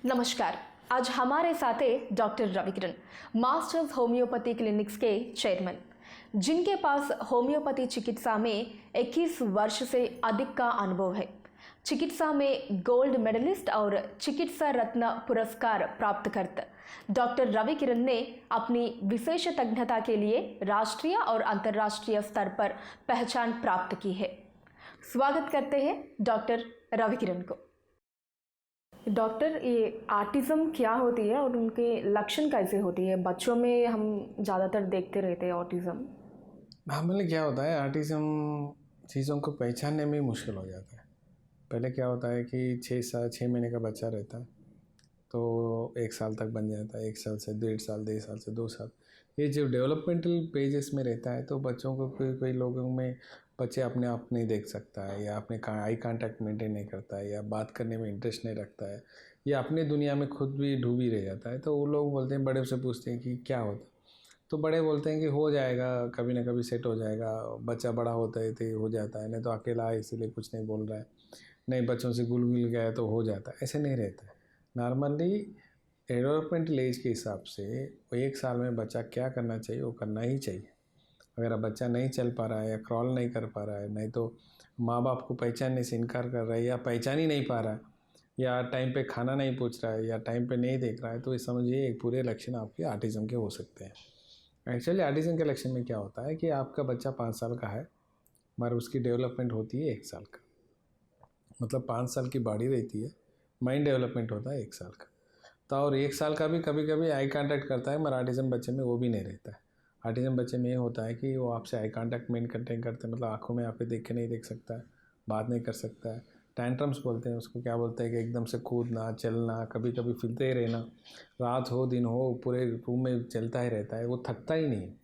नमस्कार। आज हमारे साथ है डॉक्टर रविकिरण, मास्टर्स होम्योपैथी क्लिनिक्स के चेयरमैन, जिनके पास होम्योपैथी चिकित्सा में 21 वर्ष से अधिक का अनुभव है। चिकित्सा में गोल्ड मेडलिस्ट और चिकित्सा रत्न पुरस्कार प्राप्त करते डॉक्टर रविकिरण ने अपनी विशेष तज्ञता के लिए राष्ट्रीय और अंतर्राष्ट्रीय स्तर पर पहचान प्राप्त की है। स्वागत करते हैं डॉक्टर रविकिरण को। डॉक्टर, ये ऑटिज़म क्या होती है और उनके लक्षण कैसे होती है? बच्चों में हम ज़्यादातर देखते रहते हैं ऑटिज़म। नॉर्मली क्या होता है, ऑटिज़म चीज़ों को पहचानने में मुश्किल हो जाता है। पहले क्या होता है कि 6 महीने का बच्चा रहता है तो 1 साल तक बन जाता है, 1 साल से 1.5 साल से 2 साल। ये जो डेवलपमेंटल पेजेस में रहता है तो बच्चों को कोई लोगों में बच्चे अपने आप नहीं देख सकता है, या अपने आई कांटेक्ट मेंटेन नहीं करता है, या बात करने में इंटरेस्ट नहीं रखता है, या अपनी दुनिया में खुद भी डूबी रह जाता है। तो वो लोग बोलते हैं, बड़े से पूछते हैं कि क्या होता है, तो बड़े बोलते हैं कि हो जाएगा, कभी ना कभी सेट हो जाएगा, बच्चा बड़ा होता है तो हो जाता है, नहीं तो अकेला है इसीलिए कुछ नहीं बोल रहा है, नहीं बच्चों से घुल मिल गया है तो हो जाता है। ऐसे नहीं रहता है। नॉर्मली डेवलपमेंटल एज के हिसाब से वो 1 साल में बच्चा क्या करना चाहिए वो करना ही चाहिए। अगर अब बच्चा नहीं चल पा रहा है या क्रॉल नहीं कर पा रहा है, नहीं तो माँ बाप को पहचानने से इनकार कर रहा है, या पहचान ही नहीं पा रहा है, या टाइम पे खाना नहीं पूछ रहा है, या टाइम पे नहीं देख रहा है, तो ये समझिए एक पूरे लक्षण आपके ऑटिज़म के हो सकते हैं। एक्चुअली ऑटिज़म के लक्षण में क्या होता है कि आपका बच्चा 5 साल का है मगर उसकी डेवलपमेंट होती है 1 साल का, मतलब 5 साल की बॉडी रहती है, माइंड डेवलपमेंट होता है 1 साल का। तो और 1 साल का भी कभी कभी आई कांटेक्ट करता है, मगर ऑटिज़म बच्चे में वो भी नहीं रहता है। ऑटिज़म बच्चे में ये होता है कि वो आपसे आई कांटेक्ट मेंटेन करते हैं, मतलब आंखों में आप देख के नहीं देख सकता है, बात नहीं कर सकता है। टैंट्रम्स बोलते हैं उसको, क्या बोलते हैं कि एकदम से कूदना चलना, कभी कभी फिरते ही रहना, रात हो दिन हो पूरे रूम में चलता ही रहता है, वो थकता ही नहीं है,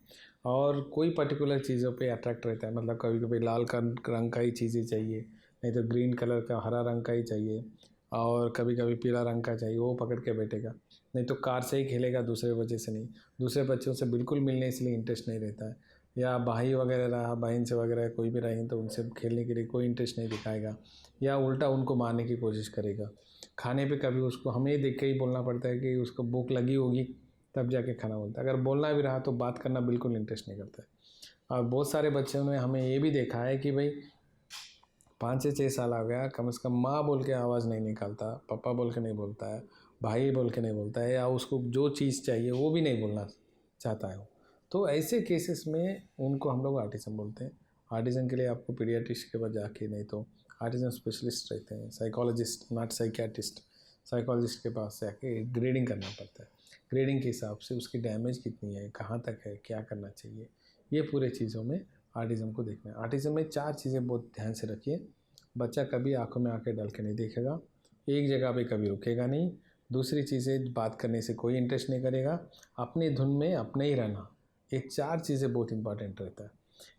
और कोई पर्टिकुलर चीज़ों पे अट्रैक्ट रहता है। मतलब कभी कभी लाल रंग का ही चीज़ें चाहिए, नहीं तो ग्रीन कलर का हरा रंग का ही चाहिए, और कभी कभी पीला रंग का चाहिए, वो पकड़ के बैठेगा। नहीं तो कार से ही खेलेगा, दूसरे बच्चे से नहीं, दूसरे बच्चों से बिल्कुल मिलने इसलिए इंटरेस्ट नहीं रहता है। या भाई वगैरह रहा, बहन से वगैरह कोई भी रहे तो उनसे खेलने के लिए कोई इंटरेस्ट नहीं दिखाएगा, या उल्टा उनको मारने की कोशिश करेगा। खाने पे कभी उसको हमें देख के ही बोलना पड़ता है कि उसको भूख लगी होगी तब जाके खाना बोलता है। अगर बोलना भी रहा तो बात करना बिल्कुल इंटरेस्ट नहीं करता है। और बहुत सारे बच्चों ने हमें ये भी देखा है कि भाई 5 से 6 साल आ गया, कम से कम माँ बोल के आवाज़ नहीं निकालता, पापा बोल के नहीं बोलता है, भाई बोल के नहीं बोलता है, या उसको जो चीज़ चाहिए वो भी नहीं बोलना चाहता है। तो ऐसे केसेस में उनको हम लोग ऑटिज़म बोलते हैं। ऑटिज़म के लिए आपको पीडियाट्रिस्ट के पास जाके, नहीं तो ऑटिज़म स्पेशलिस्ट रहते हैं, साइकोलॉजिस्ट नॉट साइकियाट्रिस्ट, साइकोलॉजिस्ट के पास जाके ग्रेडिंग करना पड़ता है। ग्रेडिंग के हिसाब से उसकी डैमेज कितनी है, कहाँ तक है, क्या करना चाहिए, ये पूरे चीज़ों में ऑटिज़म को देखना है। ऑटिज़म में 4 चीज़ें बहुत ध्यान से रखिए। बच्चा कभी आंखों में आंखें डाल के नहीं देखेगा, एक जगह पे कभी रुकेगा नहीं, दूसरी चीज़ें बात करने से कोई इंटरेस्ट नहीं करेगा, अपनी धुन में अपने ही रहना, ये 4 चीज़ें बहुत इंपॉर्टेंट रहता है।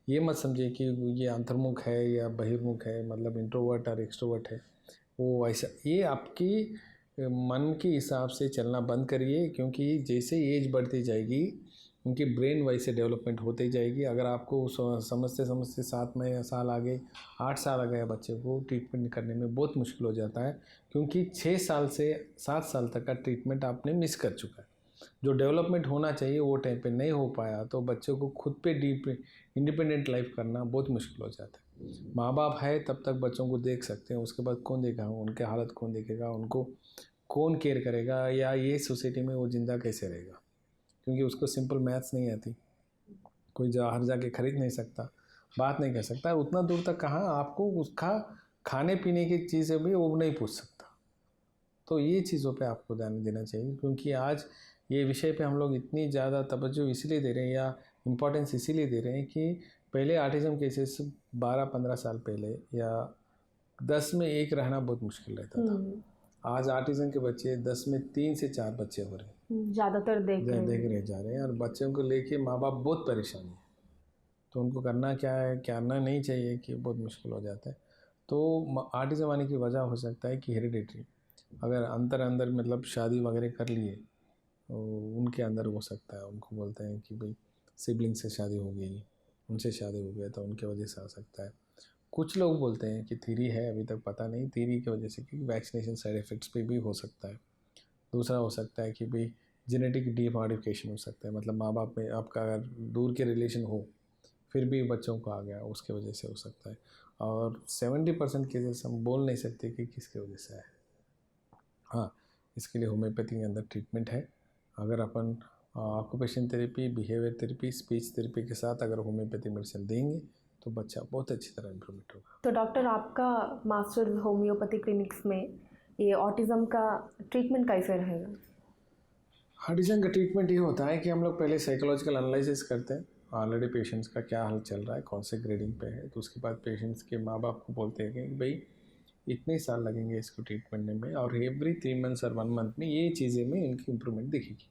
ये मत समझिए कि ये अंतर्मुख है या बहिर्मुख है, मतलब इंट्रोवर्ट और एक्सट्रोवर्ट है, वो ऐसा, ये आपकी मन के हिसाब से चलना बंद करिए, क्योंकि जैसे एज बढ़ती जाएगी उनकी ब्रेन वैसे डेवलपमेंट होती जाएगी। अगर आपको समझते समझते 7 महीने साल आ गए, 8 साल आ गए, बच्चे को ट्रीटमेंट करने में बहुत मुश्किल हो जाता है, क्योंकि 6 साल से 7 साल तक का ट्रीटमेंट आपने मिस कर चुका है। जो डेवलपमेंट होना चाहिए वो टाइम पे नहीं हो पाया, तो बच्चों को खुद पे इंडिपेंडेंट लाइफ करना बहुत मुश्किल हो जाता है। माँ बाप है तब तक बच्चों को देख सकते हैं, उसके बाद कौन देखेगा, उनके हालत कौन देखेगा, उनको कौन केयर करेगा, या ये सोसाइटी में वो ज़िंदा कैसे रहेगा, क्योंकि उसको सिंपल मैथ्स नहीं आती, कोई हर जाके खरीद नहीं सकता, बात नहीं कर सकता, उतना दूर तक कहाँ आपको उसका खाने पीने की चीज़ें भी वो नहीं पूछ सकता। तो ये चीज़ों पे आपको ध्यान देना चाहिए, क्योंकि आज ये विषय पे हम लोग इतनी ज़्यादा तवज्जो इसलिए दे रहे हैं या इम्पोर्टेंस इसीलिए दे रहे हैं कि पहले ऑटिज़म केसेस 12-15 साल पहले या 10 में 1 रहना बहुत मुश्किल रहता था। आज ऑटिज़म के बच्चे 10 में 3 से 4 बच्चे हो रहे हैं, ज़्यादातर देख रहे जा रहे हैं, और बच्चों को लेके माँ बाप बहुत परेशानी है। तो उनको करना क्या है, करना नहीं चाहिए, कि बहुत मुश्किल हो जाता है। तो ऑटिज़म आने की वजह हो सकता है कि हेरिडिटरी, अगर अंदर मतलब शादी वगैरह कर लिए तो उनके अंदर हो सकता है, उनको बोलते हैं कि भाई सिबलिंग से शादी हो गई, उनसे शादी हो गया, तो उनके वजह से आ सकता है। कुछ लोग बोलते हैं कि थीरी है, अभी तक पता नहीं, थीरी की वजह से, क्योंकि वैक्सीनेशन साइड इफ़ेक्ट्स पे भी हो सकता है। दूसरा हो सकता है कि भाई जेनेटिक डी मॉडिफिकेशन हो सकता है, मतलब माँ बाप में आपका अगर दूर के रिलेशन हो फिर भी बच्चों को आ गया, उसके वजह से हो सकता है। और 70% केसेस हम बोल नहीं सकते कि किसके वजह से है। हाँ, इसके लिए होम्योपैथी के अंदर ट्रीटमेंट है। अगर अपन occupation therapy, behaviour therapy, speech therapy के साथ अगर होम्योपैथी मेडिसिन देंगे तो बच्चा बहुत अच्छी तरह इम्प्रूवमेंट होगा। तो डॉक्टर, आपका मास्टर्स होम्योपैथी क्लिनिक्स में ये ऑटिज़म का ट्रीटमेंट कैसे रहेगा? ऑटिज़म का ट्रीटमेंट ये होता है कि हम लोग पहले साइकोलॉजिकल एनालिसिस करते हैं, ऑलरेडी पेशेंट्स का क्या हाल चल रहा है, कौन से ग्रेडिंग पे है। तो उसके बाद पेशेंट्स के माँ बाप को बोलते हैं कि भाई इतने साल लगेंगे इसको ट्रीटमेंट में, और एवरी 3 मंथ्स और 1 मंथ में ये चीज़ें में इनकी इम्प्रूवमेंट दिखेगी।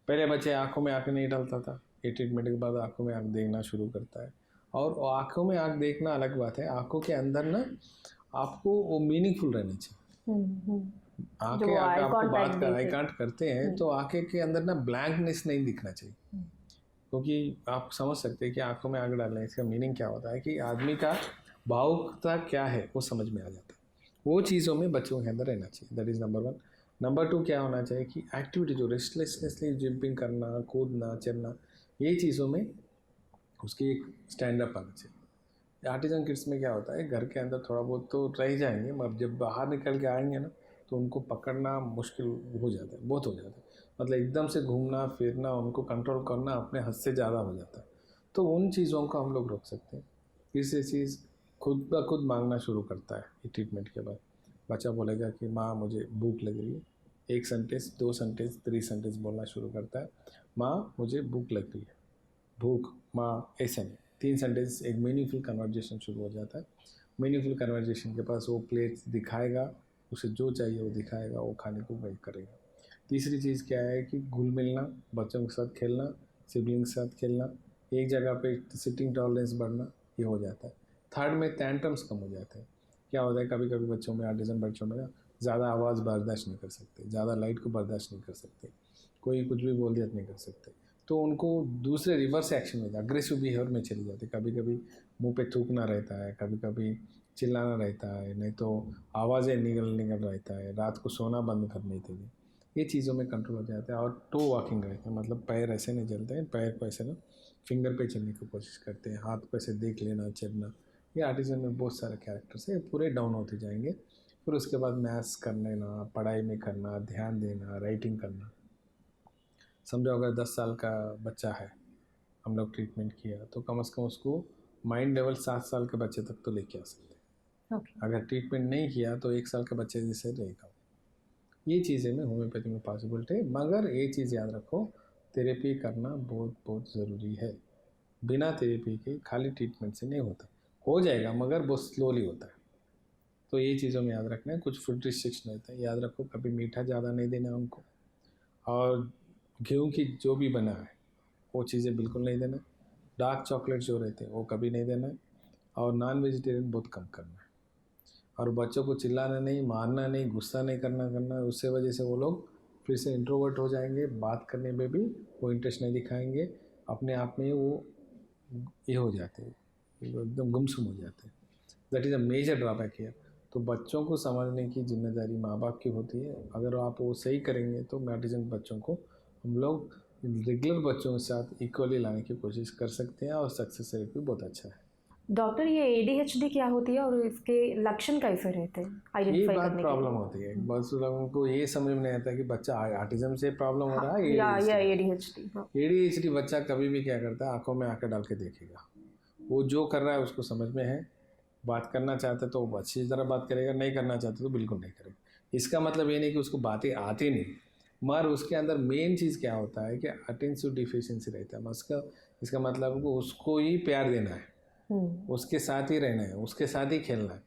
पहले बच्चे आँखों में आँखें नहीं डालता था, ये ट्रीटमेंट के बाद आँखों में आँख देखना शुरू करता है। और आँखों में आँख देखना अलग बात है, आँखों के अंदर ना आपको वो मीनिंगफुल रहना चाहिए। आंखें आपको बात कर आई कांटेक्ट करते हैं तो आंखें के अंदर ना ब्लैंकनेस नहीं दिखना चाहिए, क्योंकि आप समझ सकते हैं कि आंखों में आग डालने इसका मीनिंग क्या होता है कि आदमी का भावुकता क्या है वो समझ में आ जाता है। वो चीज़ों में बच्चों के अंदर रहना चाहिए, दैट इज़ नंबर 1। नंबर 2 क्या होना चाहिए कि एक्टिविटी जो रेस्टलेसनेसली जंपिंग करना, कूदना, चलना, ये चीज़ों में उसकी एक स्टैंड अप आना चाहिए। ऑटिज़म किड्स में क्या होता है, घर के अंदर थोड़ा बहुत तो रह जाएंगे, मगर जब बाहर निकल के आएंगे ना तो उनको पकड़ना मुश्किल हो जाता है, बहुत हो जाता है। मतलब एकदम से घूमना फिरना, उनको कंट्रोल करना अपने हद से ज़्यादा हो जाता है। तो उन चीज़ों को हम लोग रोक सकते हैं। तीसरी चीज़, खुद ब खुद मांगना शुरू करता है ये ट्रीटमेंट के बाद। बच्चा बोलेगा कि माँ मुझे भूख लग रही है, 1 सेंटेंस 2 सेंटेंस 3 सेंटेंस बोलना शुरू करता है, माँ मुझे भूख लग रही है, भूख माँ, ऐसे नहीं 3 सेंटेंस, एक मीनिंगफुल कन्वर्जेशन शुरू हो जाता है। मीनिंगफुल कन्वर्जेशन के पास वो प्लेट दिखाएगा, उसे जो चाहिए वो दिखाएगा, वो खाने को वेट करेगा। तीसरी चीज़ क्या है कि घुल मिलना, बच्चों के साथ खेलना, सिबलिंग्स के साथ खेलना, एक जगह पे सिटिंग टॉलरेंस बढ़ना, ये हो जाता है। थर्ड में टेंट्रम्स कम हो जाते हैं। क्या होता है, कभी कभी बच्चों में, ऑटिज़म बच्चों में ना ज़्यादा आवाज़ बर्दाश्त नहीं कर सकते, ज़्यादा लाइट को बर्दाश्त नहीं कर सकते, कोई कुछ भी बोल दिया नहीं कर सकते, तो उनको दूसरे रिवर्स एक्शन में अग्रेसिव बिहेवियर में चले जाते। कभी कभी मुंह पे थूकना रहता है, कभी कभी चिल्लाना रहता है, नहीं तो आवाज़ें निकल रहता है, रात को सोना बंद करने के लिए, ये चीज़ों में कंट्रोल हो जाता है। और टो वॉकिंग रहता है, मतलब पैर ऐसे नहीं चलते हैं, पैर को ऐसे ना फिंगर पे चलने की कोशिश करते हैं, हाथ को ऐसे देख लेना, चलना। ये ऑटिज़म में बहुत सारे कैरेक्टर्स है, पूरे डाउन होते जाएंगे। फिर उसके बाद मैथ्स कर लेना, पढ़ाई में करना, ध्यान देना, राइटिंग करना। समझो अगर 10 साल का बच्चा है, हम लोग ट्रीटमेंट किया तो कम से कम उसको माइंड लेवल 7 साल के बच्चे तक तो लेके आ सकते हैं। अगर ट्रीटमेंट नहीं किया तो 1 साल के बच्चे जैसे रहेगा। ये चीज़ें में होम्योपैथी में पॉसिबिलिटी है, मगर ये चीज़ याद रखो, थेरेपी करना बहुत बहुत ज़रूरी है। बिना थेरेपी के खाली ट्रीटमेंट से नहीं होता, हो जाएगा मगर बहुत स्लोली होता है। तो ये चीज़ों में याद रखना है। कुछ फूड रिस्ट्रिक्शन रहता है, याद रखो, कभी मीठा ज़्यादा नहीं देना उनको, और गेहूँ की जो भी बना है वो चीज़ें बिल्कुल नहीं देना। डार्क चॉकलेट जो रहते हैं वो कभी नहीं देना है, और नॉन वेजिटेरियन बहुत कम करना है। और बच्चों को चिल्लाना नहीं, मारना नहीं, गुस्सा नहीं करना, उससे वजह से वो लोग फिर से इंट्रोवर्ट हो जाएंगे, बात करने में भी वो इंटरेस्ट नहीं दिखाएंगे, अपने आप में वो ये हो जाते हैं, एकदम गुमसुम हो जाते हैं। That is a major drawback here. तो बच्चों को समझने की जिम्मेदारी माँ बाप की होती है। अगर आप वो सही करेंगे तो ऑटिज़म बच्चों को हम लोग रेगुलर बच्चों के साथ इक्वली लाने की कोशिश कर सकते हैं, और सक्सेस रेट भी बहुत अच्छा है। डॉक्टर, ये ADHD क्या होती है और इसके लक्षण कैसे रहते हैं, ये आइडेंटिफाई बात करने प्रॉब्लम होती है, बस लोगों को ये समझ में नहीं आता कि बच्चा ऑटिज़म से प्रॉब्लम हो रहा है या ADHD। ADHD। ADHD बच्चा कभी भी क्या करता है, आंखों में आंखें डाल के देखेगा, वो जो कर रहा है उसको समझ में है, बात करना चाहता है तो वो अच्छी तरह बात करेगा, नहीं करना चाहता तो बिल्कुल नहीं करेगा। इसका मतलब ये नहीं कि उसको बातें आती नहीं, मगर उसके अंदर मेन चीज़ क्या होता है कि अटेंशन डिफिशिएंसी रहता है। इसका मतलब उसको ही प्यार देना है, उसके साथ ही रहना है, उसके साथ ही खेलना है।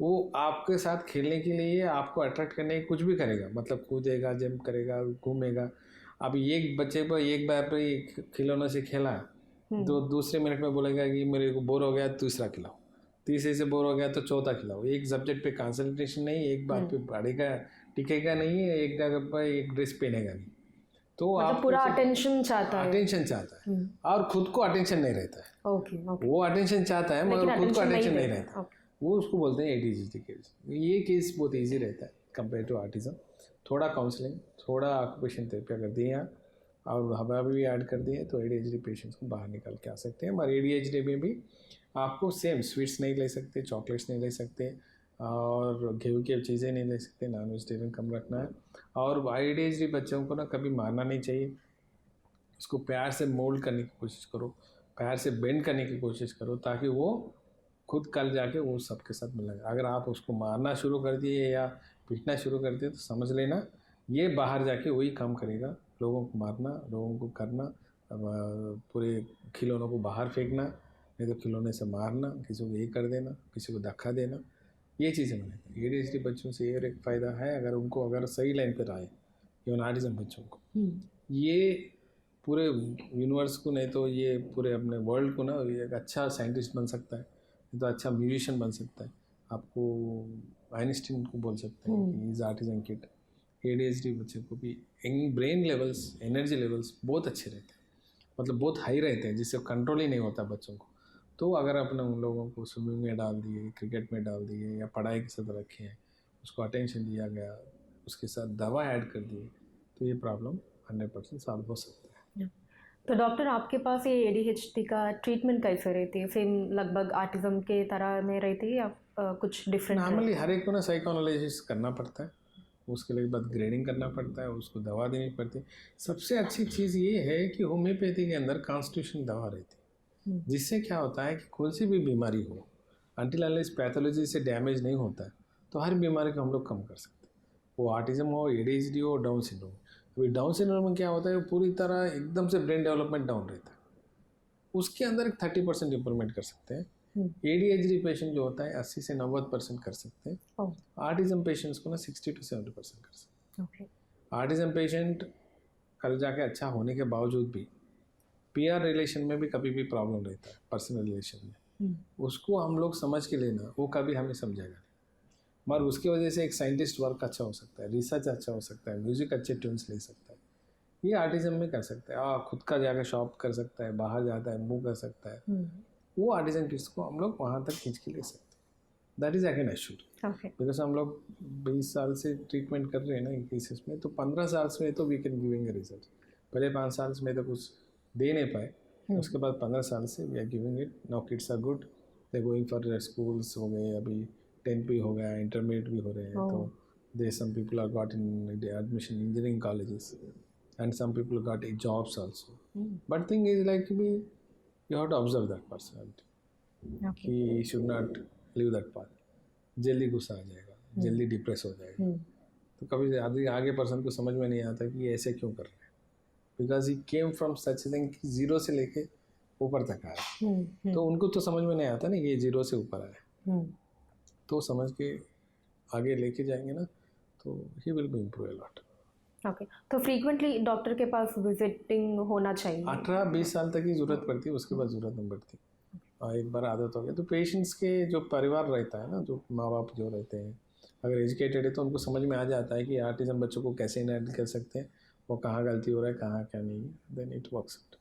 वो आपके साथ खेलने के लिए आपको अट्रैक्ट करने की कुछ भी करेगा, मतलब कूदेगा, जंप करेगा, घूमेगा। अब एक बच्चे पर एक बार पर खिलौने से खेला तो दूसरे मिनट में बोलेगा कि मेरे को बोर हो गया, तीसरा खिलाओ, तीसरे से बोर हो गया तो चौथा खिलाओ। एक सब्जेक्ट पे कंसंट्रेशन नहीं, एक बात पे पढ़ेगा, टिकेगा नहीं, एक जगह पर एक ड्रेस पहनेगा नहीं। तो मतलब आप पूरा अटेंशन चाहता है, अटेंशन चाहता है, और खुद को अटेंशन नहीं रहता है। ओके। वो अटेंशन चाहता है मगर खुद को अटेंशन नहीं रहता। ओके। वो उसको बोलते हैं ADHD केस। ये केस बहुत इजी रहता है कंपेयर टू ऑटिज़म। थोड़ा काउंसलिंग, थोड़ा ऑक्यूपेशन थेरेपी अगर दिए और हवा भी ऐड कर दिए तो ADHD पेशेंट्स को बाहर निकाल के आ सकते हैं। और ADHD में भी आपको सेम स्वीट्स नहीं ले सकते, चॉकलेट्स नहीं ले सकते और घी की चीज़ें नहीं ले सकते, नॉन वेजिटेरियन कम रखना है। और ADHD बच्चों को ना कभी मारना नहीं चाहिए, उसको प्यार से मोल्ड करने की कोशिश करो, प्यार से बेंड करने की कोशिश करो ताकि वो खुद कल जाके वो सबके साथ मिलेगा। अगर आप उसको मारना शुरू कर दिए या पीटना शुरू कर दिए तो समझ लेना ये बाहर जाके वही काम करेगा, लोगों को मारना, लोगों को करना, पूरे खिलौनों को बाहर फेंकना, नहीं तो खिलौने से मारना, किसी को ये कर देना, किसी को धक्का देना, ये चीज़ें बने। ADHD बच्चों से ये एक फ़ायदा है अगर सही लाइन पर आए, इवन ऑटिज़म बच्चों को, ये पूरे यूनिवर्स को नहीं तो ये पूरे अपने वर्ल्ड को ना ये एक अच्छा साइंटिस्ट बन सकता है, नहीं तो अच्छा म्यूजिशियन बन सकता है। आपको आइंस्टीन को बोल सकते हैं कि इज ऑटिज्म किड। ADHD बच्चे को भी ब्रेन लेवल्स, एनर्जी लेवल्स बहुत अच्छे रहते हैं, मतलब बहुत हाई रहते हैं, जिससे कंट्रोल ही नहीं होता बच्चों को। तो अगर अपने उन लोगों को स्विमिंग में डाल दिए, क्रिकेट में डाल दिए या पढ़ाई के साथ रखे हैं, उसको अटेंशन दिया गया, उसके साथ दवा ऐड कर दी, तो ये प्रॉब्लम 100% सॉल्व हो सकता है। तो डॉक्टर आपके पास ये ADHD का ट्रीटमेंट कैसे रहती है? सेम लगभग ऑटिज्म के तरह में रहती है या कुछ डिफरेंट? नॉर्मली हर एक को ना साइकोएनालिसिस करना पड़ता है, उसके लिए बाद ग्रेडिंग करना पड़ता है, उसको दवा देनी पड़ती है। सबसे अच्छी चीज़ ये है कि होम्योपैथी के अंदर कॉन्स्टिट्यूशन दवा रहती है, जिससे क्या होता है कि कोई सी भी बीमारी हो, अनटिल अनलेस पैथोलॉजी से डैमेज नहीं होता है, तो हर बीमारी को हम लोग कम कर सकते हैं। वो ऑटिज्म हो, ADHD हो, डाउन सिंड्रोम। अभी डाउन सिंड्रोम में क्या होता है, पूरी तरह एकदम से ब्रेन डेवलपमेंट डाउन रहता है, उसके अंदर 30% इंप्रूवमेंट कर सकते हैं। ADHD पेशेंट जो होता है 80 से 90% कर सकते हैं। ऑटिज्म पेशेंट्स को ना 60 to 70% कर सकते हैं। ऑटिज्म पेशेंट कल जाके अच्छा होने के बावजूद भी PR रिलेशन में भी कभी भी प्रॉब्लम रहता है, पर्सनल रिलेशन में, उसको हम लोग समझ के लेना, वो कभी हमें समझेगा नहीं, मगर उसकी वजह से एक साइंटिस्ट वर्क अच्छा हो सकता है, रिसर्च अच्छा हो सकता है, म्यूजिक अच्छे ट्यून्स ले सकता है। ये ऑटिज्म में कर सकता है, खुद का जाकर शॉप कर सकता है, बाहर जाता है, मूव कर सकता है, वो ऑटिज्म किड्स को हम लोग वहाँ तक खींच के ले सकते हैं। That is again assure, because हम लोग 20 साल से ट्रीटमेंट कर रहे हैं ना इन केसेस में, तो 15 साल में तो we can giving a result. पहले 5 साल में तो कुछ दे नहीं पाए, उसके बाद 15 साल से we are giving it. Now kids are good, they going for schools हो गए, अभी 10th भी हो गया, इंटरमीडिएट भी हो रहे हैं, तो they some people are got in admission engineering colleges and some people got jobs also. But thing is like you have to observe that personality. He should not live that path. जल्दी गुस्सा आ जाएगा, जल्दी depress हो जाएगा, तो कभी आगे person को समझ में नहीं आता कि ये ऐसे क्यों कर रहे हैं, because he came from such thing कि 0 से लेके ऊपर तक आया, तो उनको तो समझ में नहीं आता ना ये 0 से ऊपर आया, तो समझ के आगे लेके जाएंगे ना, तो he will be improve a lot. Okay, तो फ्रीक्वेंटली डॉक्टर के पास विजिटिंग होना चाहिए? 18-20 साल तक ही ज़रूरत पड़ती है, उसके बाद ज़रूरत नहीं पड़ती। एक बार आदत हो गया तो पेशेंट्स के जो परिवार रहता है ना, जो माँ बाप जो रहते हैं, अगर एजुकेटेड है तो उनको समझ में आ जाता है कि ऑटिज्म बच्चों को कैसे हैंडल कर सकते हैं, वो कहाँ गलती हो रहा है, कहाँ क्या नहीं है, देन इट वर्क्स आउट।